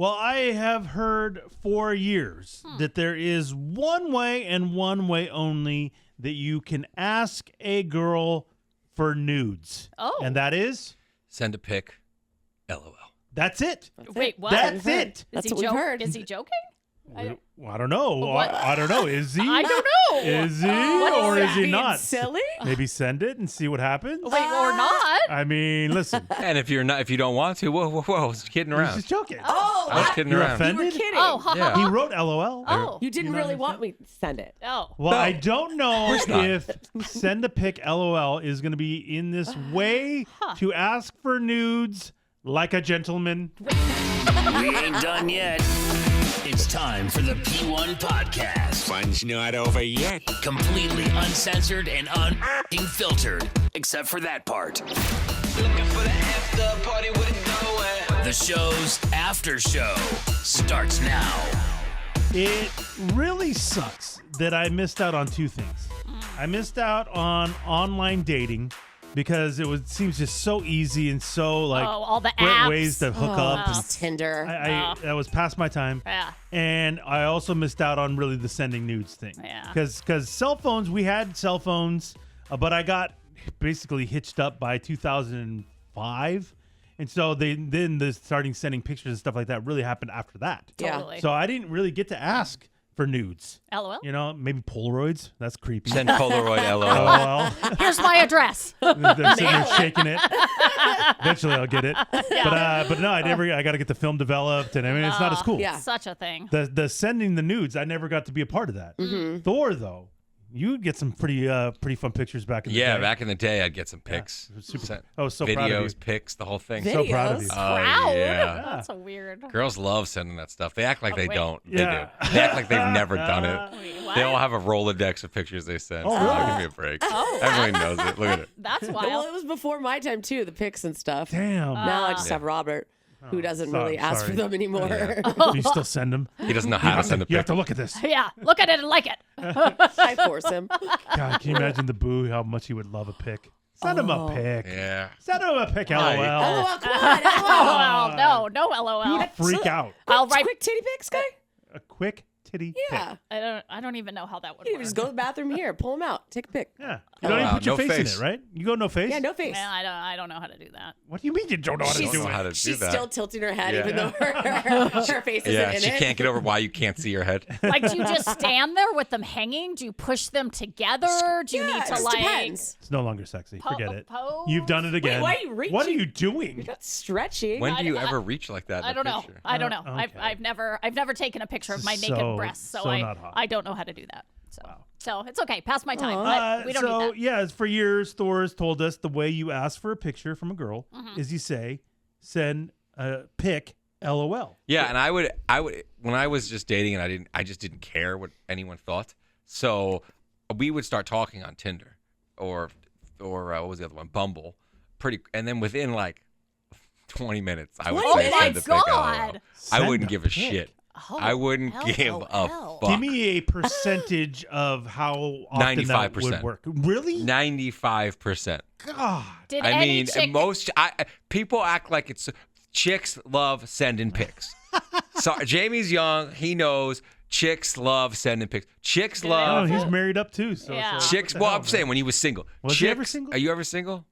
Well, I have heard for years that there is one way and one way only that you can ask a girl for nudes. Oh. And that is? Send a pic, LOL. That's it. Wait, what? That's it. That's what we've heard. Is he joking? I don't know. What? I don't know. Is he? I don't know. Is he What or is is he Being not? silly? Maybe send it and see what happens. Wait, or not? I mean, listen. And if you don't want to, whoa, I was kidding He's around. just joking. I was kidding You're around. offended? You were kidding. Oh, ha, Yeah. He ha, wrote LOL. Oh. You didn't You really don't want me to send it. Oh. Well, I don't know not. if send a pic LOL is going to be in this way to ask for nudes like a gentleman. We ain't done yet. It's time for the P1 Podcast. Fun's not over yet. Completely uncensored and unfiltered, except for that part. Looking for the after party with it going. The show's after show starts now. It really sucks that I missed out on two things. I missed out on online dating because seems just so easy and so all the great apps. ways to hook up. And Tinder. that was past my time. Yeah. And I also missed out on really the sending nudes thing. Yeah. Because cell phones, we had cell phones, but I got basically hitched up by 2005. And so then the starting sending pictures and stuff like that really happened after that. Yeah. Totally. So I didn't really get to ask for nudes. LOL. You know, maybe Polaroids. That's creepy. Send Polaroid, LOL. LOL. Here's my address. They're sitting there shaking it. Eventually, I'll get it. But no, I got to get the film developed, and I mean, it's not as cool. Yeah. Such a thing. The sending the nudes, I never got to be a part of that. Thor, though, you would get some pretty fun pictures back in the day. Yeah, back in the day, I'd get some pics. I was so proud of you. Videos, pics, the whole thing. So proud of you. Videos? Proud. yeah. That's so weird. Girls love sending that stuff. They act like they wait. don't. They Yeah. do. They act like they've never done it. Wait, what? They all have a Rolodex of pictures they send. Oh, So really? give me a break. Oh. Everybody knows it. Look at it. That's Well, wild. it was before my time, too, the pics and stuff. Damn. Now I just have Robert, who doesn't really ask for them anymore. Do you still send them? He doesn't know how to send a You have pic. to look at this. Yeah. Look at it and like it. I force him. God, can you imagine the boo, how much he would love a pic? Send him a pic. Yeah. Send him a pic, LOL. Oh, come on. LOL. No LOL. You would freak out. I'll write. Quick titty pics, guy? A quick titty Yeah. pic. I don't even know how that would You work. just go to the bathroom here, pull him out, take a pic. Yeah. You don't even wow, put your no face, face. in it, right? You go no face? Yeah, no face. Man, I don't know how to do that. What do you mean you don't know how to She's- do Don't know how it? to do She's that. still tilting her head, Yeah. even though her face isn't Yeah, in she it. can't get over why you can't see your head. Like, do you just stand there with them hanging? Do you push them together? Do you Yeah, need it to just like? depends. It's no longer sexy. Forget it. pose? You've done it again. why are you reaching? What are you doing? That's stretchy. When do you I- ever reach like that? In I a don't know. picture? I don't know. Okay. I've never taken a picture of my So- naked breasts, so, so not hot. I don't know how to do that. So it's okay. Past my time. But we don't so need that. yeah, for years, Thor has told us the way you ask for a picture from a girl is you say, "Send a pic, LOL." Yeah, and I would when I was just dating and I just didn't care what anyone thought. So we would start talking on Tinder or what was the other one? Bumble. And then within like 20 minutes, I would 20 say minutes? send a pic, LOL. God. I Send wouldn't a give a pic. shit. Oh, I wouldn't give a LOL. fuck. Give me a percentage of how often that would 95%. work. Really? 95%. God. Did I any mean, chick? people act like it's chicks love sending pics. So Jamie's young, he knows chicks love sending pics. Chicks Oh, love he's married up too. So, Yeah. so chicks. what the Well, hell, I'm saying man? when he was single. Was chicks, he ever single? Are you ever single?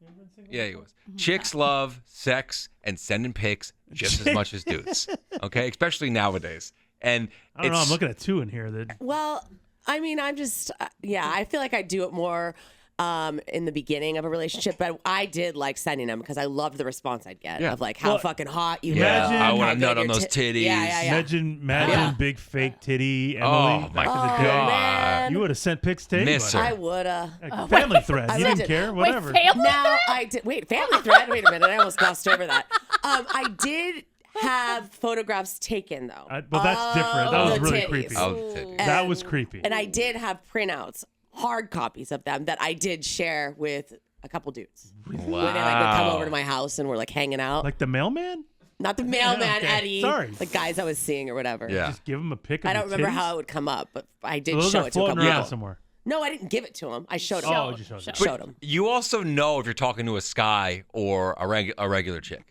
Yeah, he was. Chicks love sex and sending pics just as much as dudes. Okay, especially nowadays. And I don't know. I'm looking at two in here. That Well, I mean, I'm just, I feel like I do it more in the beginning of a relationship, but I did like sending them because I loved the response I'd get Yeah. of like how Well, fucking hot you yeah, look. I wanna how good nut on your those titties. Yeah. imagine Yeah. big fake titty Emily. Oh my back in the day. god! man. You would have sent pics to anybody. Miss her. I woulda. Family thread. I You didn't did. care. Wait, Whatever. family Now thread? I did. Wait, family thread. Wait a minute. I almost glossed over that. I did have photographs taken though. Well, that's different. That of was the really titties. creepy. Oh, titties. That was creepy. And I did have printouts, hard copies of them that I did share with a couple dudes. Wow. When they like would come over to my house and we're like hanging out. Like the mailman? Not the mailman, okay. Eddie. Sorry. The guys I was seeing or whatever. Yeah. Just give him a pic of I don't the remember titties? how it would come up, but I did So those show are it to a floating couple around people. somewhere. No, I didn't give it to him. I showed him. Oh, you just showed him. Showed him. You also know if you're talking to a Sky or a regular chick.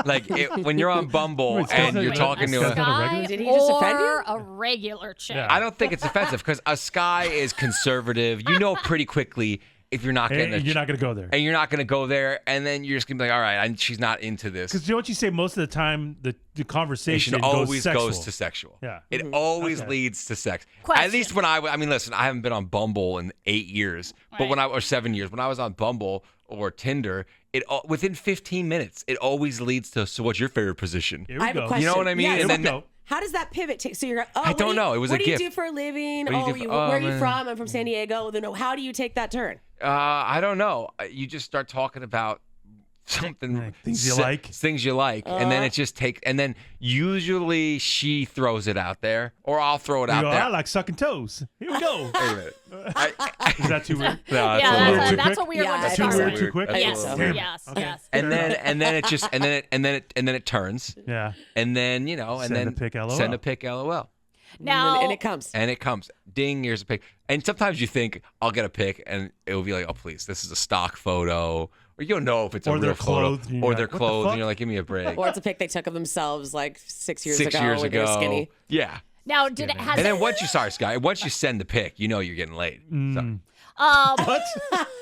Like when you're on Bumble Wait, and Sky's you're not- talking to Sky's a. not a regular? Did he just offend you? Or a regular chick. Yeah. I don't think it's offensive because a Sky is conservative. You know pretty quickly if you're not getting. And you're not going to go there. And you're not going to go there, and then you're just going to be like, all right, she's not into this. Because you know what you say most of the time, the conversation It always goes goes to sexual. Yeah. It always Okay. leads to sex. Question. At least when I mean, listen, I haven't been on Bumble in 8 years, but when or 7 years, when I was on Bumble or Tinder, within 15 minutes, it always leads to, so what's your favorite position? Here we I have a go. question. You know what I mean? Yeah, And Here we then go. How does that pivot take? So you're, I don't know. It was what a do you gift. do for a living? What do you do for- where are you man. from? I'm from San Diego. Then how do you take that turn? I don't know. You just start talking about something, Things you like. things you like, and then it just and then usually she throws it out there, or I'll throw it You out go, there. I like sucking toes. Here we go. Wait a minute. Is that too weird? No, Yeah, a little that's, too that's quick? a weird Yeah, one to that's Too start too weird, with. too quick? That's a Yes, little Damn it. yes, Okay. yes. and then it just and then it turns, Yeah. and then you know, and Send then a pic, LOL. send a pic, LOL, Now, and it comes. and it comes, ding, here's a pic, and sometimes you think I'll get a pic, and it will be like, oh please, this is a stock photo, or you don't know if it's a Or real they're photo, clothed, and you're or like, they're what the clothed, fuck? and you're like, give me a break. Or it's a pic they took of themselves like 6 years 6 ago years when they were ago, skinny. yeah. now, did it has And it, then once you send the pic, you know you're getting laid. So,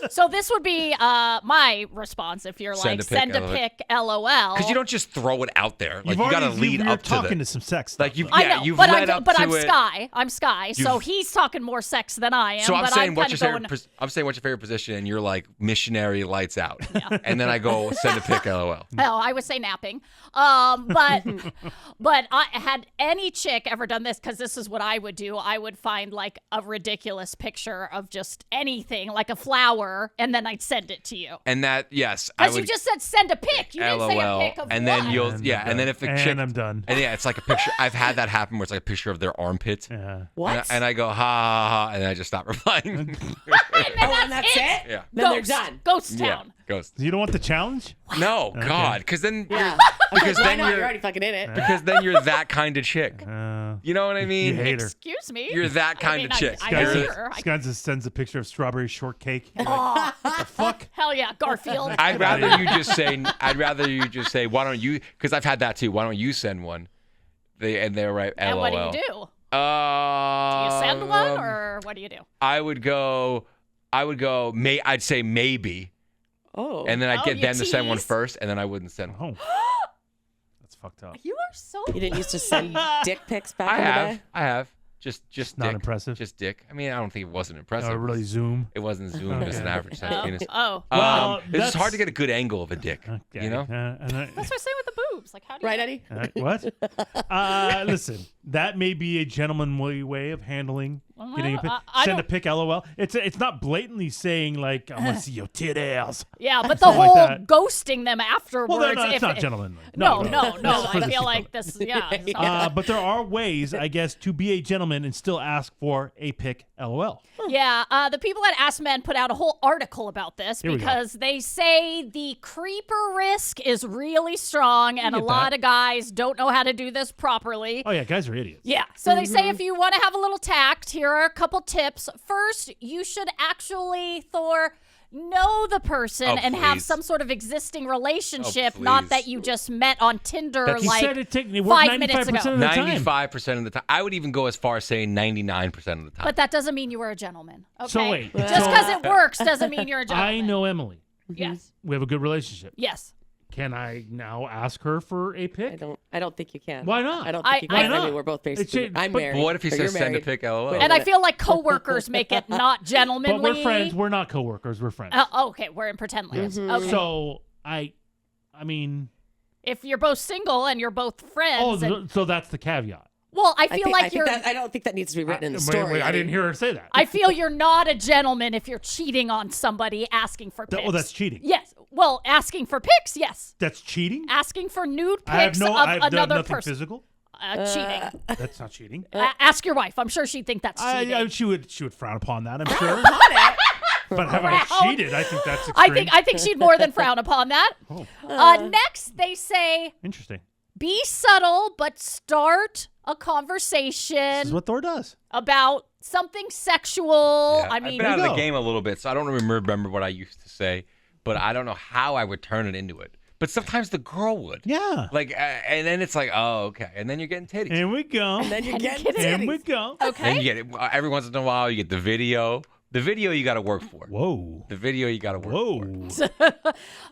so this would be my response if you're Send like a pic, send a LOL. pic, LOL. because you don't just throw it out there. Like You've you got to already- lead you're up to talking the. to some sex Like stuff, you've though. I yeah, know, you've but led I'm up but to I'm it. Sky. I'm Sky. So You've- he's talking more sex than I am. So I'm but saying, I'm what's your kinda favorite? going, I'm saying, what's your favorite position? And you're like missionary lights out, and then I go send a pic, LOL. Oh, I would say napping. But had any chick ever done this, because this is what I would do, I would find like a ridiculous picture of just anything, like a flower, and then I'd send it to you. And that yes, I Because would. you just said send a pic. You didn't say a LOL, pic of and what? then you'll And yeah, I'm and then done. if the And chick I'm done. and yeah, it's like a picture. I've had that happen where it's like a picture of their armpit. Yeah. What? And I go ha ha ha, and I just stop replying. And and that's it? yeah, Then Ghost. they're done. Ghost yeah, town. ghost. You don't want the challenge? No, God, because then Yeah. because Why then not? you're You're already fucking in it. because then you're that kind of chick. You know what I mean? You hate her. Excuse me. You're that kind of chick. I Guy know says- her. Guy just sends a picture of strawberry shortcake. You're like, what the fuck? Hell yeah, Garfield. I'd rather you just say, why don't you? Because I've had that too. Why don't you send one? They're right. And LOL. what do you do? You send one, or what do you do? I would go. I'd say maybe, Oh. and then I'd Oh, get you them to send one tease. first, and then I wouldn't send one. Oh. That's fucked up. You are so. You didn't used to send dick pics back I in the have. day? I have. Just Not dick. impressive. Just dick. I mean, I don't think it wasn't impressive. Oh, really zoom. It wasn't Zoom. It was an average size penis. Oh. Well, It's just that's- hard to get a good angle of a dick. Okay. You know. And That's what I say with the boobs. Like, how do you. Right, Eddie? what? Listen, that may be a gentlemanly way of handling getting a pic. I Send a don't- pic, LOL. It's not blatantly saying like I want to see your titties. Yeah, but the Something like whole that. ghosting them afterwards. Well, then, it's if not it- gentlemanly. No. That's for I the feel people. like this. Yeah. it's not- But there are ways, I guess, to be a gentleman and still ask for a pic, LOL. Yeah, the people at Ask Men put out a whole article about this Here we go. because they say the creeper risk is really strong and a get lot that. of guys don't know how to do this properly. Oh yeah, guys are idiots. Yeah. So they say if you want to have a little tact, here are a couple tips. First, you should actually, Thor, know the person Oh, and have please. some sort of existing relationship, please. not that you just met on Tinder That's- He like said it worked 5 minutes 95% ago. of the time. 95% of the time. I would even go as far as saying 99% of the time. But that doesn't mean you were a gentleman. Okay. So wait, Just so- because it works doesn't mean you're a gentleman. I know Emily. Yes. We have a good relationship. Yes. Can I now ask her for a pic? I don't think you can. Why not? I don't think you I- can. Why I mean, not? we're both It's basically. a- I'm but- married. But what if he or you're says send a married. pic, LOL? Wait. And I feel like coworkers make it not gentlemanly. But we're friends. We're not coworkers. We're friends. Okay, we're in pretend land. Okay. So I mean, If you're both single and you're both friends, and, so that's the caveat. well, I I feel think, like I think you're. that, I don't think that needs to be written in the Wait, story. wait, I Eddie. didn't hear her say that. I feel you're not a gentleman if you're cheating on somebody asking for pics. Oh, that's cheating. Yes. Well, asking for pics, yes. That's cheating. Asking for nude I have pics no. of I have done another nothing person. physical. Cheating. That's not cheating. Ask your wife. I'm sure she'd think that's cheating. She would frown upon that. I'm sure. But have I cheated? I think that's extreme. I think she'd more than frown upon that. Next, they say Interesting. be subtle, but start a This conversation is what Thor does. about something sexual. Yeah, I I've mean, been out of There the you go. game a little bit, so I don't remember what I used to say, but I don't know how I would turn it into it. But sometimes the girl would. Yeah. Like, and then it's like, oh, okay. And then you're getting titties. And we go. Then you're getting kidding. And we titties. go. Then okay. you get it every once in a while. You get the video. The video you got to work for. Whoa. The video you got to work Whoa. for.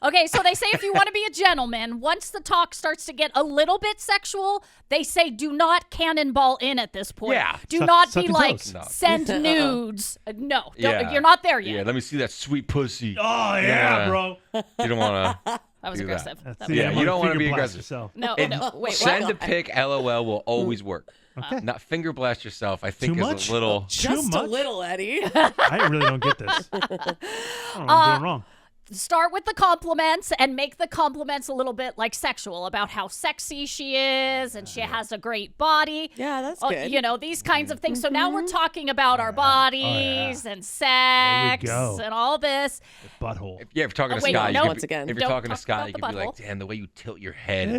Okay, so they say if you want to be a gentleman, once the talk starts to get a little bit sexual, they say do not cannonball in at this point. Yeah. Do Suck- not suck be and like, toes. No. send nudes. No, Yeah. you're not there Yeah, yet. let me see that sweet pussy. Oh, yeah, Yeah. bro. You don't want to. That was do that. aggressive. That's That it. was Yeah, you don't wanna finger be blast aggressive. yourself. No, And no, wait, send what? a pic. LOL will always work. Okay. Not finger blast yourself. I think Too is much? a little. Just a much? little, Eddie. I really don't get this. I don't know what I'm doing wrong. Start with the compliments and make the compliments a little bit like sexual about how sexy she is and she has a great body. Yeah, that's good. You know, these kinds of things. So now we're talking about our bodies and sex go. and all this. Butthole. Yeah, if you're talking to wait, Sky, no, you could once be, again, if you're don't talking to talk Sky, about you the could be like, butthole. "Damn, the way you tilt your head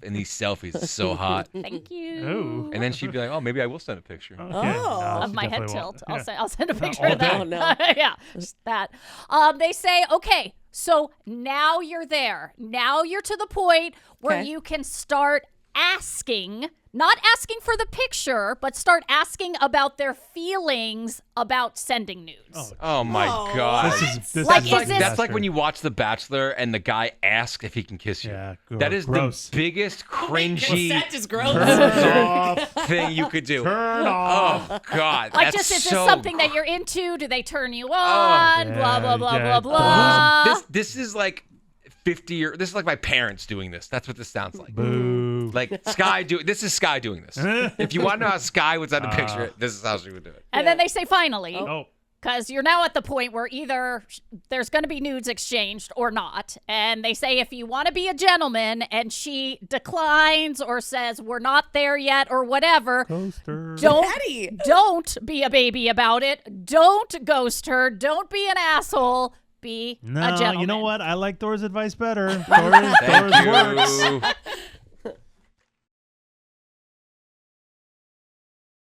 in these selfies is so hot." Thank you. Oh. And then she'd be like, "Oh, maybe I will send a picture." Okay. Oh. No, Of she my head definitely won't. tilt. Yeah. I'll send a picture all of that. day. Oh, no. Yeah, just that. They say, okay, so now you're there. Now you're to the point where Okay. you can start asking, not asking for the picture, but start asking about their feelings about sending nudes. Oh my Oh, god. This Like, is is this- That's like when you watch The Bachelor and the guy asks if he can kiss you. Yeah, that is gross. the biggest cringy Consent is gross. Turn off. thing you could do. Turn off. Oh god, Like, that's just is this so something that you're into? Do they turn you on? Yeah, blah, blah, blah, yeah. blah, blah. This is like 50 or this is like my parents doing this. That's what this sounds like. Boo. Like Sky this is Sky doing this. If you want to know how Sky would send a picture, this is how she would do it. And then they say, finally, Oh. because you're now at the point where either there's going to be nudes exchanged or not. And they say if you want to be a gentleman and she declines or says we're not there yet or whatever, Coaster. Eddie. don't be a baby about it. Don't ghost her. Don't be an asshole. Be a No, gentleman. you know what? I like Thor's advice better. Thor's Thank works. you.